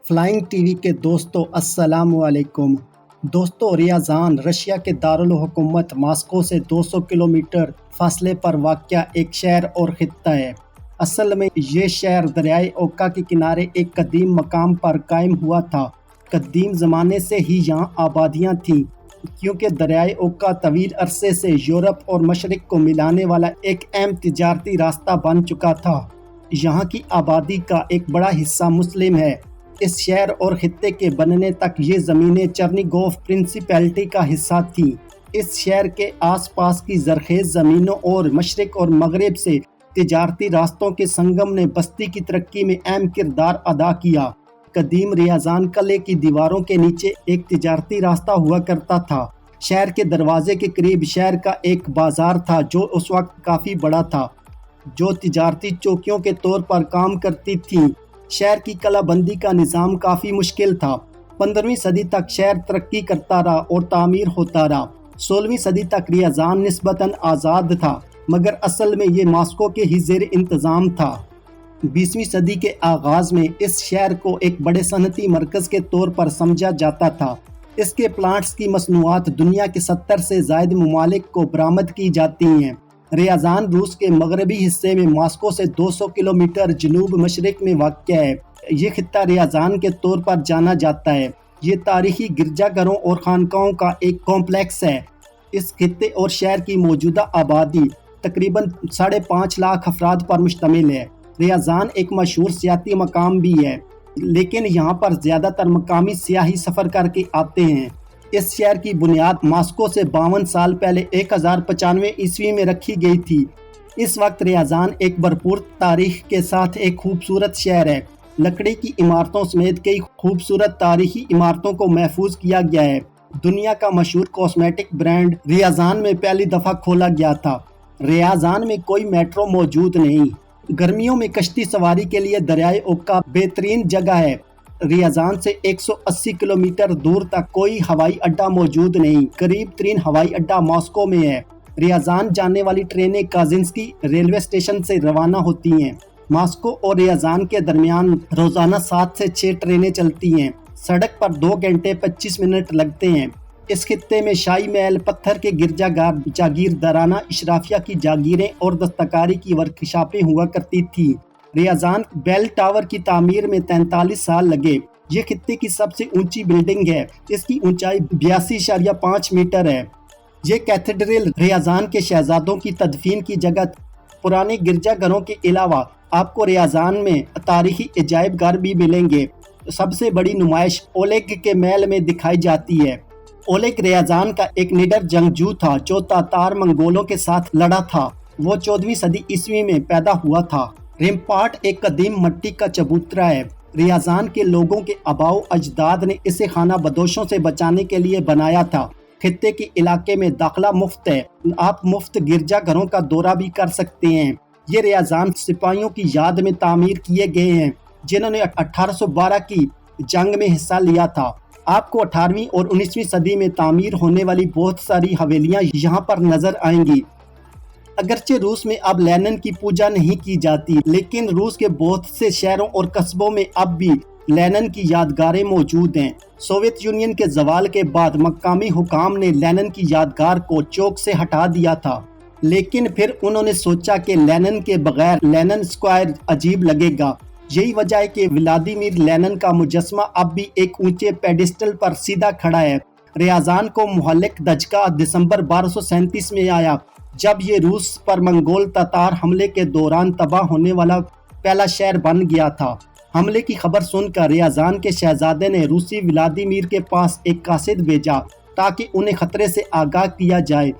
Flying T V کے دوستوں السلام علیکم۔ دوستوں، ریاضان رشیا کے دارالحکومت ماسکو سے 200 کلومیٹر فاصلے پر واقع ایک شہر اور خطہ ہے۔ اصل میں یہ شہر دریائے اوکا کے کنارے ایک قدیم مقام پر قائم ہوا تھا۔ قدیم زمانے سے ہی یہاں آبادیاں تھیں، کیونکہ دریائے اوکا طویل عرصے سے یورپ اور مشرق کو ملانے والا ایک اہم تجارتی راستہ بن چکا تھا۔ یہاں کی آبادی کا ایک بڑا حصہ مسلم ہے۔ اس شہر اور خطے کے بننے تک یہ زمینیں چرنیگوف پرنسپیلٹی کا حصہ تھیں۔ اس شہر کے آس پاس کی زرخیز زمینوں اور مشرق اور مغرب سے تجارتی راستوں کے سنگم نے بستی کی ترقی میں اہم کردار ادا کیا۔ قدیم ریاضان قلعے کی دیواروں کے نیچے ایک تجارتی راستہ ہوا کرتا تھا۔ شہر کے دروازے کے قریب شہر کا ایک بازار تھا جو اس وقت کافی بڑا تھا، جو تجارتی چوکیوں کے طور پر کام کرتی تھیں۔ شہر کی کلہ بندی کا نظام کافی مشکل تھا۔ 15ویں صدی تک شہر ترقی کرتا رہا اور تعمیر ہوتا رہا۔ 16ویں صدی تک ریاضان نسبتاً آزاد تھا، مگر اصل میں یہ ماسکو کے ہی زیر انتظام تھا۔ 20ویں صدی کے آغاز میں اس شہر کو ایک بڑے صنعتی مرکز کے طور پر سمجھا جاتا تھا۔ اس کے پلانٹس کی مصنوعات دنیا کے 70 سے زائد ممالک کو برآمد کی جاتی ہیں۔ ریاضان روس کے مغربی حصے میں ماسکو سے 200 کلومیٹر جنوب مشرق میں واقع ہے۔ یہ خطہ ریاضان کے طور پر جانا جاتا ہے۔ یہ تاریخی گرجا گھروں اور خانقاہوں کا ایک کمپلیکس ہے۔ اس خطے اور شہر کی موجودہ آبادی تقریباً 5.5 لاکھ افراد پر مشتمل ہے۔ ریاضان ایک مشہور سیاحتی مقام بھی ہے، لیکن یہاں پر زیادہ تر مقامی سیاحی سفر کر کے آتے ہیں۔ اس شہر کی بنیاد ماسکو سے 52 سال پہلے 1095 عیسوی میں رکھی گئی تھی۔ اس وقت ریاضان ایک بھرپور تاریخ کے ساتھ ایک خوبصورت شہر ہے۔ لکڑی کی عمارتوں سمیت کئی خوبصورت تاریخی عمارتوں کو محفوظ کیا گیا ہے۔ دنیا کا مشہور کاسمیٹک برانڈ ریاضان میں پہلی دفعہ کھولا گیا تھا۔ ریاضان میں کوئی میٹرو موجود نہیں۔ گرمیوں میں کشتی سواری کے لیے دریائے اوکا بہترین جگہ ہے۔ ریاضان سے 180 کلومیٹر دور تک کوئی ہوائی اڈہ موجود نہیں۔ قریب ترین ہوائی اڈہ ماسکو میں ہے۔ ریاضان جانے والی ٹرینیں کازنسکی ریلوے اسٹیشن سے روانہ ہوتی ہیں۔ ماسکو اور ریاضان کے درمیان روزانہ 7 سے 6 ٹرینیں چلتی ہیں۔ سڑک پر 2 گھنٹے 25 منٹ لگتے ہیں۔ اس خطے میں شاہی محل، پتھر کے گرجا گھر، جاگیردارانہ اشرافیہ کی جاگیریں اور دستکاری کی ورکشاپیں ہوا کرتی تھیں۔ ریاضان بیل ٹاور کی تعمیر میں 43 سال لگے۔ یہ خطے کی سب سے اونچی بلڈنگ ہے۔ اس کی اونچائی 82.5 میٹر ہے۔ یہ کیتھیڈرل ریاضان کے شہزادوں کی تدفین کی جگہ تھی۔ پرانے گرجا گھروں کے علاوہ آپ کو ریاضان میں تاریخی عجائب گھر بھی ملیں گے۔ سب سے بڑی نمائش اولیگ کے محل میں دکھائی جاتی ہے۔ اولیگ ریاضان کا ایک نڈر جنگجو تھا جو تاتار منگولوں کے ساتھ لڑا تھا۔ وہ 14ویں صدی عیسوی میں پیدا ہوا تھا۔ ریمپارٹ ایک قدیم مٹی کا چبوترا ہے۔ ریاضان کے لوگوں کے آباؤ اجداد نے اسے خانہ بدوشوں سے بچانے کے لیے بنایا تھا۔ خطے کے علاقے میں داخلہ مفت ہے۔ آپ مفت گرجا گھروں کا دورہ بھی کر سکتے ہیں۔ یہ ریاضان سپاہیوں کی یاد میں تعمیر کیے گئے ہیں جنہوں نے 1812 کی جنگ میں حصہ لیا تھا۔ آپ کو 18ویں اور 19ویں صدی میں تعمیر ہونے والی بہت ساری حویلیاں یہاں پر نظر آئیں گی۔ اگرچہ روس میں اب لینن کی پوجا نہیں کی جاتی، لیکن روس کے بہت سے شہروں اور قصبوں میں اب بھی لینن کی یادگاریں موجود ہیں۔ سوویت یونین کے زوال کے بعد مقامی حکام نے لینن کی یادگار کو چوک سے ہٹا دیا تھا، لیکن پھر انہوں نے سوچا کہ لینن کے بغیر لینن اسکوائر عجیب لگے گا۔ یہی وجہ ہے کہ ولادیمیر لینن کا مجسمہ اب بھی ایک اونچے پیڈسٹل پر سیدھا کھڑا ہے۔ ریاضان کو مہلک دھچکا دسمبر 1237 میں آیا، جب یہ روس پر منگول تاتار حملے کے دوران تباہ ہونے والا پہلا شہر بن گیا تھا۔ حملے کی خبر سن کر ریاضان کے شہزادے نے روسی ولادیمیر کے پاس ایک قاصد بھیجا تاکہ انہیں خطرے سے آگاہ کیا جائے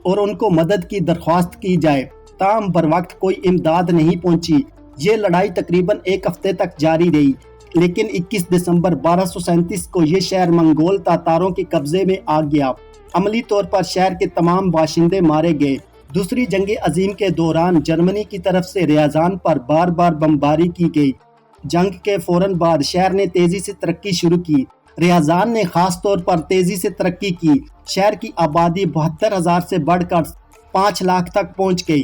اور ان کو مدد کی درخواست کی جائے، تاہم بروقت کوئی امداد نہیں پہنچی۔ یہ لڑائی تقریباً 1 ہفتے تک جاری رہی، لیکن 21 دسمبر 1237 کو یہ شہر منگول تاتاروں کے قبضے میں آ گیا۔ عملی طور پر شہر کے تمام باشندے مارے گئے۔ دوسری جنگ عظیم کے دوران جرمنی کی طرف سے ریاضان پر بار بار بمباری کی گئی۔ جنگ کے فوراً بعد شہر نے تیزی سے ترقی شروع کی۔ ریاضان نے خاص طور پر تیزی سے ترقی کی۔ شہر کی آبادی 72,000 سے بڑھ کر 5 لاکھ تک پہنچ گئی۔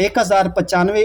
1095